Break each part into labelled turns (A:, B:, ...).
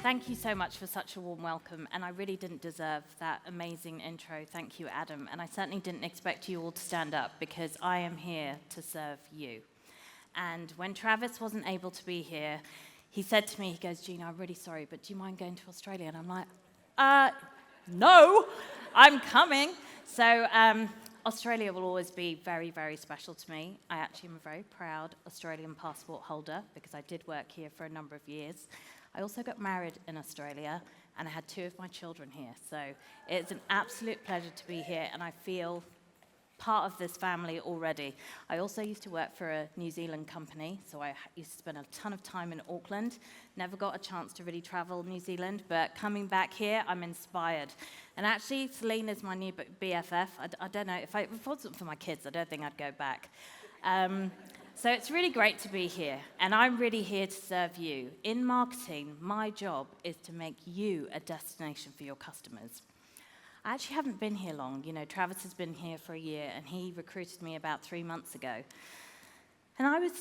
A: Thank you so much for such a warm welcome, and I really didn't deserve that amazing intro. Thank you, Adam, and I certainly didn't expect you all to stand up because I am here to serve you. And when Travis wasn't able to be here, he said to me, he goes, Gina, I'm really sorry, but do you mind going to Australia? And I'm like, no, I'm coming. So Australia will always be very, very special to me. I actually am a very proud Australian passport holder because I did work here for a number of years. I also got married in Australia, and I had 2 of my children here. So it's an absolute pleasure to be here, and I feel part of this family already. I also used to work for a New Zealand company, so I used to spend a ton of time in Auckland. Never got a chance to really travel New Zealand, but coming back here, I'm inspired. And actually, Celine is my new BFF. I don't know, if it wasn't for my kids, I don't think I'd go back. So it's really great to be here, and I'm really here to serve you. In marketing, my job is to make you a destination for your customers. I actually haven't been here long. You know, Travis has been here for a year, and he recruited me about 3 months ago. And I was,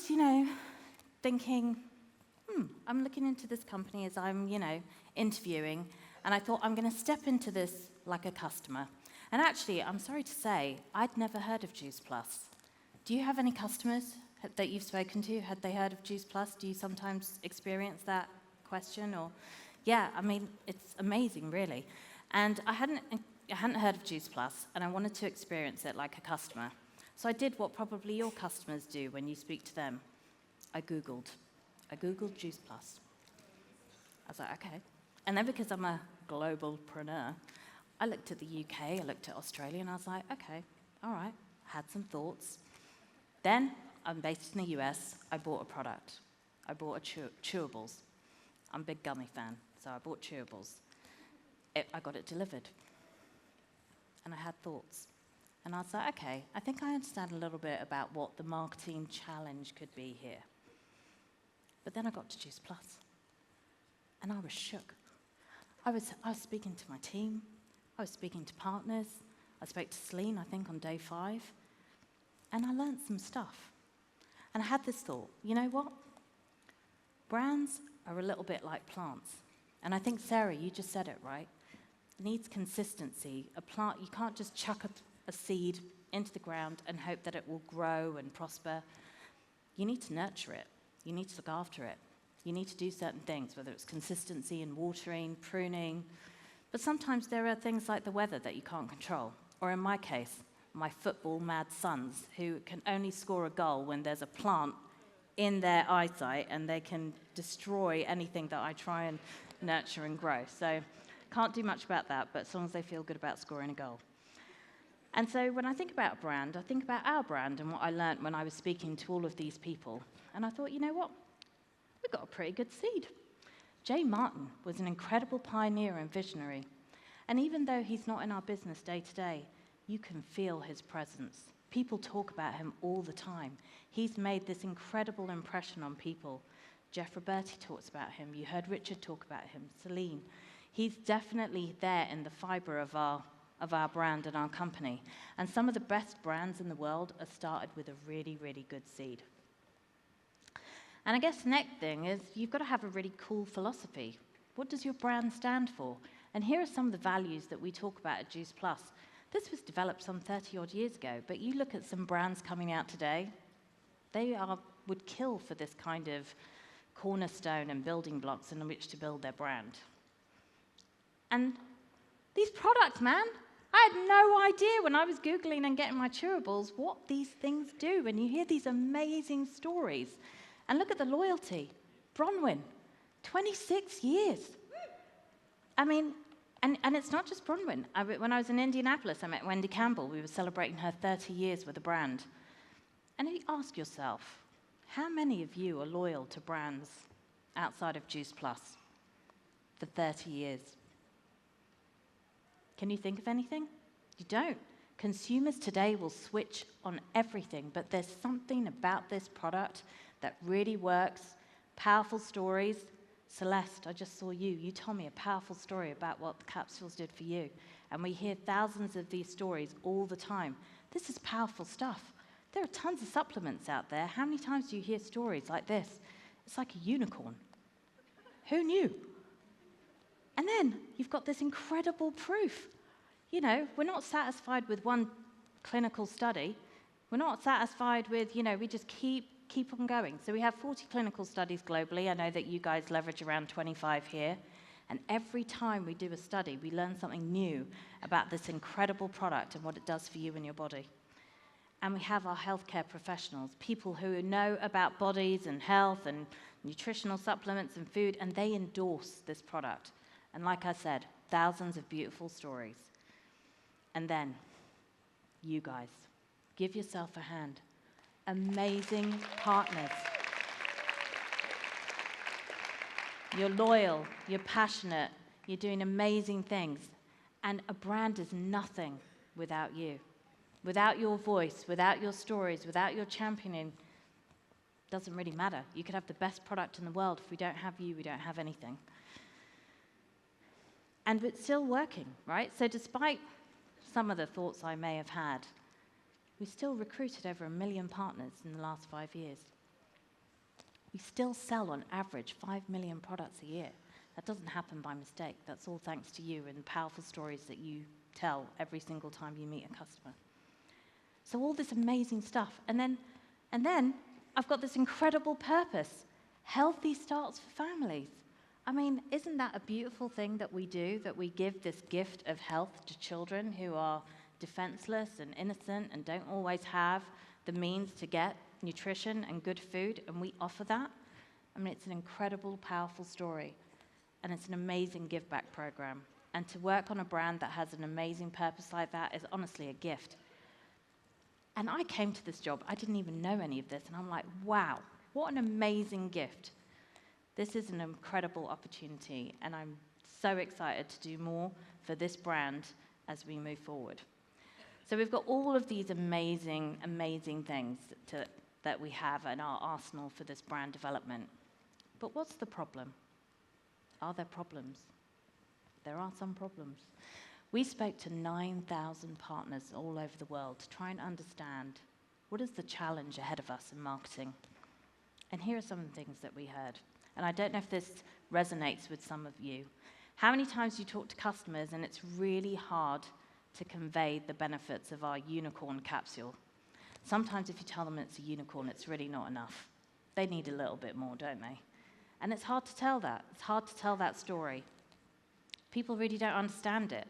A: thinking, I'm looking into this company as I'm, interviewing, and I thought I'm going to step into this like a customer. And actually, I'm sorry to say, I'd never heard of Juice Plus. Do you have any customers that you've spoken to? Had they heard of Juice Plus? Do you sometimes experience that question? Or, yeah, I mean, it's amazing, really. And I hadn't heard of Juice Plus, and I wanted to experience it like a customer. So I did what probably your customers do when you speak to them. I Googled Juice Plus. I was like, okay. And then because I'm a globalpreneur, I looked at the UK, I looked at Australia, and I was like, okay, all right, had some thoughts. Then, I'm based in the US, I bought a product. I bought chewables. I'm a big gummy fan, so I bought chewables. I got it delivered. And I had thoughts. And I was like, okay, I think I understand a little bit about what the marketing challenge could be here. But then I got to Juice Plus, and I was shook. I was speaking to my team. I was speaking to partners. I spoke to Celine, I think, on day 5. And I learned some stuff. And I had this thought, you know what? Brands are a little bit like plants. And I think, Sarah, you just said it, right? It needs consistency. A plant, you can't just chuck a seed into the ground and hope that it will grow and prosper. You need to nurture it. You need to look after it. You need to do certain things, whether it's consistency and watering, pruning. But sometimes there are things like the weather that you can't control. Or in my case, my football-mad sons, who can only score a goal when there's a plant in their eyesight, and they can destroy anything that I try and nurture and grow. So can't do much about that, but as long as they feel good about scoring a goal. And so when I think about a brand, I think about our brand and what I learned when I was speaking to all of these people. And I thought, you know what? We've got a pretty good seed. Jay Martin was an incredible pioneer and visionary. And even though he's not in our business day to day, you can feel his presence. People talk about him all the time. He's made this incredible impression on people. Jeff Roberti talks about him. You heard Richard talk about him. Celine. He's definitely there in the fiber of our brand and our company. And some of the best brands in the world are started with a really, really good seed. And I guess the next thing is you've got to have a really cool philosophy. What does your brand stand for? And here are some of the values that we talk about at Juice Plus. This was developed some 30-odd years ago, but you look at some brands coming out today, they would kill for this kind of cornerstone and building blocks in which to build their brand. And these products, man, I had no idea when I was Googling and getting my chewables what these things do. And you hear these amazing stories. And look at the loyalty. Bronwyn, 26 years. I mean, and it's not just Bronwyn. When I was in Indianapolis, I met Wendy Campbell. We were celebrating her 30 years with the brand. And if you ask yourself, how many of you are loyal to brands outside of Juice Plus for 30 years? Can you think of anything? You don't. Consumers today will switch on everything, but there's something about this product that really works. Powerful stories. Celeste, I just saw you. You told me a powerful story about what the capsules did for you. And we hear thousands of these stories all the time. This is powerful stuff. There are tons of supplements out there. How many times do you hear stories like this? It's like a unicorn. Who knew? you've got this incredible proof. You know, we're not satisfied with one clinical study. We're not satisfied with, we just keep on going. So we have 40 clinical studies globally. I know that you guys leverage around 25 here. And every time we do a study, we learn something new about this incredible product and what it does for you and your body. And we have our healthcare professionals, people who know about bodies and health and nutritional supplements and food, and they endorse this product. And like I said, thousands of beautiful stories. And then, you guys, give yourself a hand. Amazing partners. You're loyal, you're passionate, you're doing amazing things. And a brand is nothing without you. Without your voice, without your stories, without your championing, doesn't really matter. You could have the best product in the world. If we don't have you, we don't have anything. And it's still working, right? So despite some of the thoughts I may have had, we still recruited over 1 million partners in the last 5 years. We still sell, on average, 5 million products a year. That doesn't happen by mistake. That's all thanks to you and the powerful stories that you tell every single time you meet a customer. So all this amazing stuff. And then I've got this incredible purpose. Healthy starts for families. I mean, isn't that a beautiful thing that we do, that we give this gift of health to children who are defenseless and innocent and don't always have the means to get nutrition and good food, and we offer that? I mean, it's an incredible, powerful story, and it's an amazing give-back program. And to work on a brand that has an amazing purpose like that is honestly a gift. And I came to this job, I didn't even know any of this, and I'm like, wow, what an amazing gift. This is an incredible opportunity, and I'm so excited to do more for this brand as we move forward. So we've got all of these amazing, amazing things that we have in our arsenal for this brand development. But what's the problem? Are there problems? There are some problems. We spoke to 9,000 partners all over the world to try and understand what is the challenge ahead of us in marketing. And here are some of the things that we heard. And I don't know if this resonates with some of you. How many times you talk to customers and it's really hard to convey the benefits of our unicorn capsule? Sometimes if you tell them it's a unicorn, it's really not enough. They need a little bit more, don't they? And it's hard to tell that. It's hard to tell that story. People really don't understand it.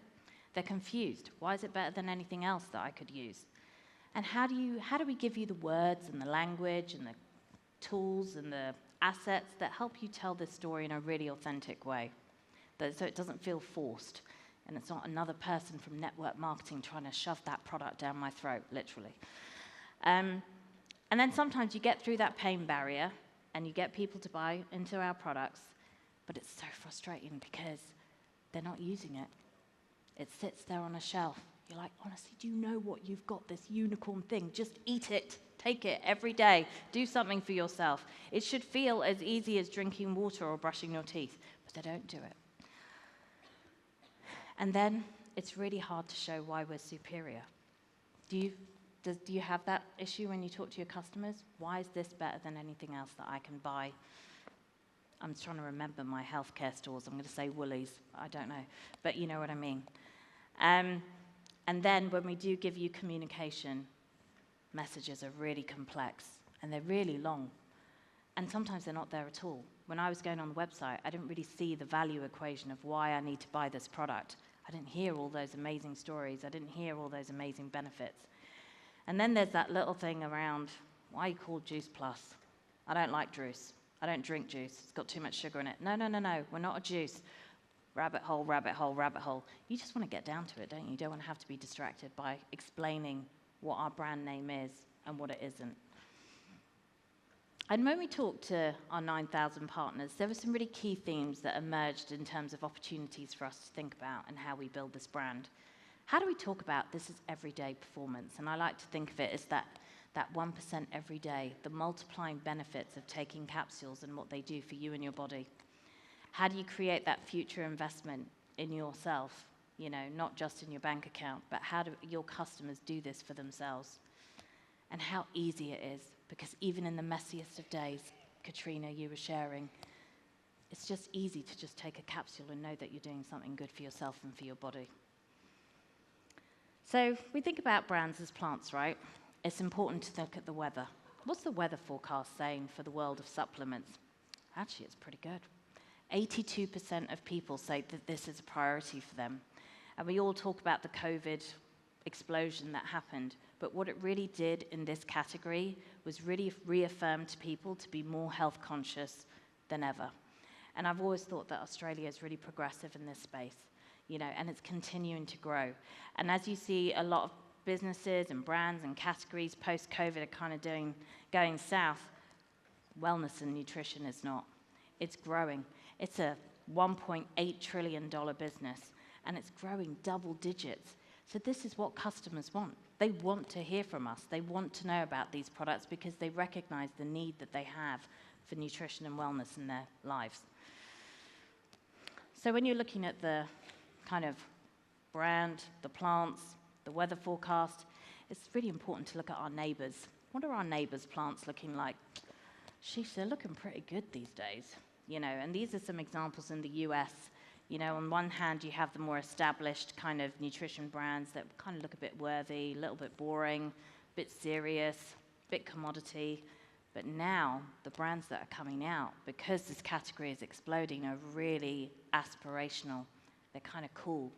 A: They're confused. Why is it better than anything else that I could use? And how do we give you the words and the language and the tools and the assets that help you tell this story in a really authentic way, so it doesn't feel forced, and it's not another person from network marketing trying to shove that product down my throat, literally. And then sometimes you get through that pain barrier, and you get people to buy into our products, but it's so frustrating because they're not using it. It sits there on a shelf. You're like, honestly, do you know what you've got, this unicorn thing? Just eat it. Take it every day. Do something for yourself. It should feel as easy as drinking water or brushing your teeth, but they don't do it. And then it's really hard to show why we're superior. Do you have that issue when you talk to your customers? Why is this better than anything else that I can buy? I'm trying to remember my healthcare stores. I'm going to say Woolies. I don't know. But you know what I mean. And then when we do give you communication, messages are really complex and they're really long. And sometimes they're not there at all. When I was going on the website, I didn't really see the value equation of why I need to buy this product. I didn't hear all those amazing stories. I didn't hear all those amazing benefits. And then there's that little thing around, why are you called Juice Plus? I don't like juice. I don't drink juice. It's got too much sugar in it. No. We're not a juice. Rabbit hole, rabbit hole, rabbit hole. You just want to get down to it, don't you? You don't want to have to be distracted by explaining what our brand name is and what it isn't. And when we talked to our 9,000 partners, there were some really key themes that emerged in terms of opportunities for us to think about and how we build this brand. How do we talk about this as everyday performance? And I like to think of it as that 1% every day, the multiplying benefits of taking capsules and what they do for you and your body. How do you create that future investment in yourself? You know, not just in your bank account, but how do your customers do this for themselves? And how easy it is, because even in the messiest of days, Katrina, you were sharing, It's just easy to just take a capsule and know that you're doing something good for yourself and for your body. So we think about brands as plants, right? It's important to look at the weather. What's the weather forecast saying for the world of supplements? Actually, it's pretty good. 82% of people say that this is a priority for them. And we all talk about the COVID explosion that happened, but what it really did in this category was really reaffirm to people to be more health conscious than ever. And I've always thought that Australia is really progressive in this space, and it's continuing to grow. And as you see, a lot of businesses and brands and categories post-COVID are kind of going south. Wellness and nutrition is not. It's growing. It's a $1.8 trillion business, and it's growing double digits. So this is what customers want. They want to hear from us. They want to know about these products because they recognize the need that they have for nutrition and wellness in their lives. So when you're looking at the kind of brand, the plants, the weather forecast, it's really important to look at our neighbors. What are our neighbors' plants looking like? Sheesh, they're looking pretty good these days, and these are some examples in the US. On one hand, you have the more established kind of nutrition brands that kind of look a bit worthy, a little bit boring, a bit serious, a bit commodity. But now, the brands that are coming out, because this category is exploding, are really aspirational. They're kind of cool.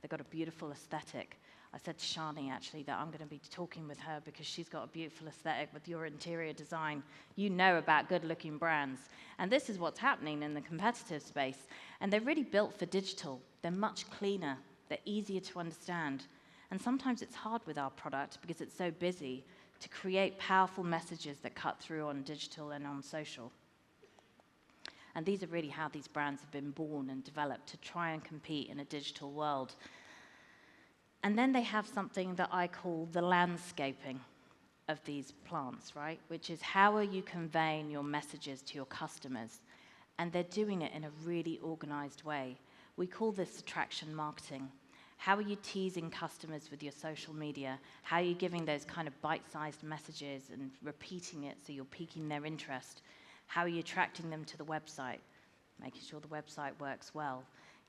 A: They've got a beautiful aesthetic. I said to Shani, actually, that I'm going to be talking with her because she's got a beautiful aesthetic with your interior design. You know about good-looking brands. And this is what's happening in the competitive space. And they're really built for digital. They're much cleaner. They're easier to understand. And sometimes it's hard with our product because it's so busy to create powerful messages that cut through on digital and on social. And these are really how these brands have been born and developed to try and compete in a digital world. And then they have something that I call the landscaping of these plants, right? Which is how are you conveying your messages to your customers? And they're doing it in a really organized way. We call this attraction marketing. How are you teasing customers with your social media? How are you giving those kind of bite-sized messages and repeating it so you're piquing their interest? How are you attracting them to the website? Making sure the website works well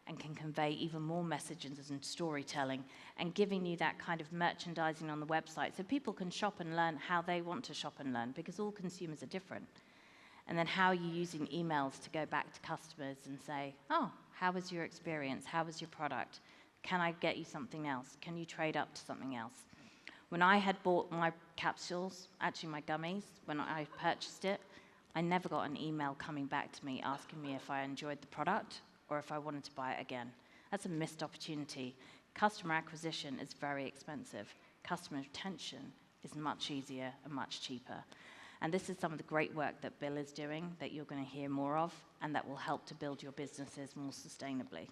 A: and can convey even more messages and storytelling, and giving you that kind of merchandising on the website so people can shop and learn how they want to shop and learn, because all consumers are different. And then how are you using emails to go back to customers and say, oh, how was your experience? How was your product? Can I get you something else? Can you trade up to something else? When I had bought my capsules, actually my gummies, when I purchased it, I never got an email coming back to me asking me if I enjoyed the product or if I wanted to buy it again. That's a missed opportunity. Customer acquisition is very expensive. Customer retention is much easier and much cheaper. And this is some of the great work that Bill is doing that you're going to hear more of, and that will help to build your businesses more sustainably.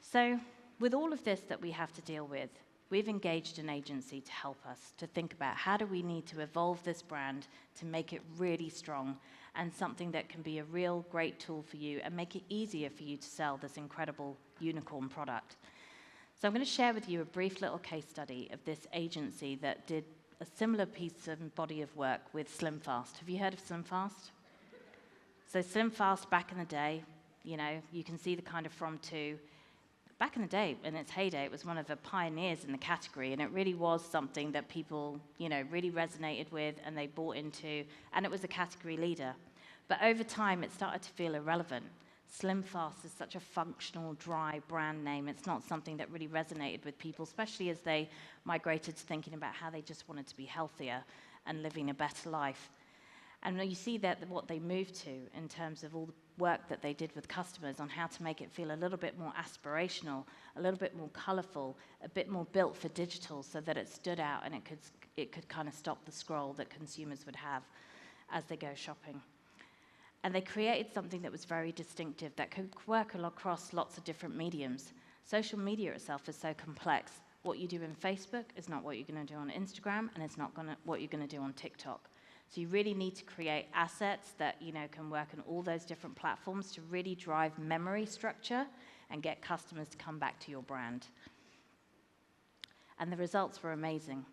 A: So with all of this that we have to deal with, we've engaged an agency to help us to think about how do we need to evolve this brand to make it really strong and something that can be a real great tool for you and make it easier for you to sell this incredible unicorn product. So I'm going to share with you a brief little case study of this agency that did a similar piece of body of work with SlimFast. Have you heard of SlimFast? So SlimFast back in the day, you can see the kind of from to. Back in the day, in its heyday, it was one of the pioneers in the category, and it really was something that people, really resonated with and they bought into, and it was a category leader. But over time, it started to feel irrelevant. SlimFast is such a functional, dry brand name. It's not something that really resonated with people, especially as they migrated to thinking about how they just wanted to be healthier and living a better life. And you see that what they moved to in terms of all the work that they did with customers on how to make it feel a little bit more aspirational, a little bit more colorful, a bit more built for digital so that it stood out and it could kind of stop the scroll that consumers would have as they go shopping. And they created something that was very distinctive that could work across lots of different mediums. Social media itself is so complex. What you do in Facebook is not what you're going to do on Instagram, and it's not what you're going to do on TikTok. So you really need to create assets that can work on all those different platforms to really drive memory structure and get customers to come back to your brand. And the results were amazing.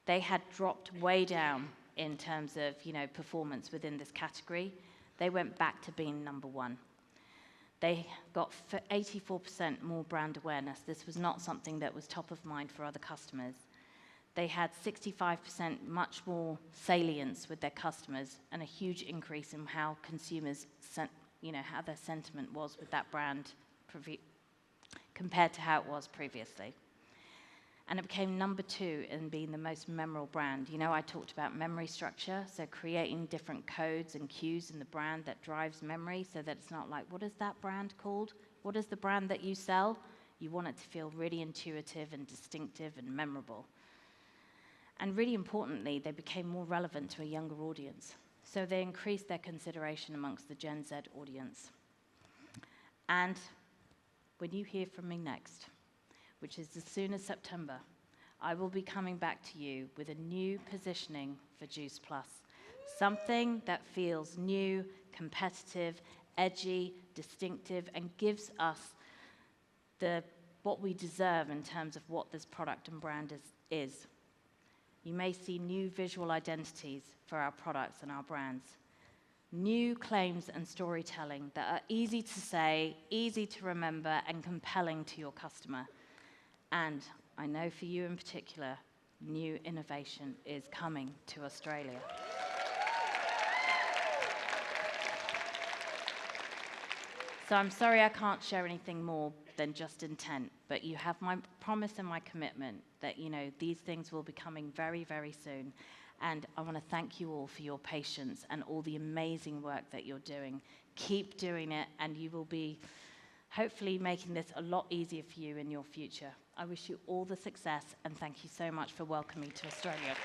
A: They had dropped way down in terms of performance within this category. they went back to being number one. They got 84% more brand awareness. This was not something that was top of mind for other customers. They had 65% much more salience with their customers and a huge increase in how consumers, how their sentiment was with that brand compared to how it was previously. And it became number 2 in being the most memorable brand. I talked about memory structure, so creating different codes and cues in the brand that drives memory so that it's not like, what is that brand called? What is the brand that you sell? You want it to feel really intuitive and distinctive and memorable. And really importantly, they became more relevant to a younger audience. So they increased their consideration amongst the Gen Z audience. And when you hear from me next, which is as soon as September, I will be coming back to you with a new positioning for Juice Plus. Something that feels new, competitive, edgy, distinctive, and gives us what we deserve in terms of what this product and brand is. You may see new visual identities for our products and our brands. New claims and storytelling that are easy to say, easy to remember, and compelling to your customer. And I know for you in particular, new innovation is coming to Australia. So I'm sorry I can't share anything more than just intent, but you have my promise and my commitment that, these things will be coming very, very soon. And I want to thank you all for your patience and all the amazing work that you're doing. Keep doing it, and you will be hopefully making this a lot easier for you in your future. I wish you all the success, and thank you so much for welcoming me to Australia.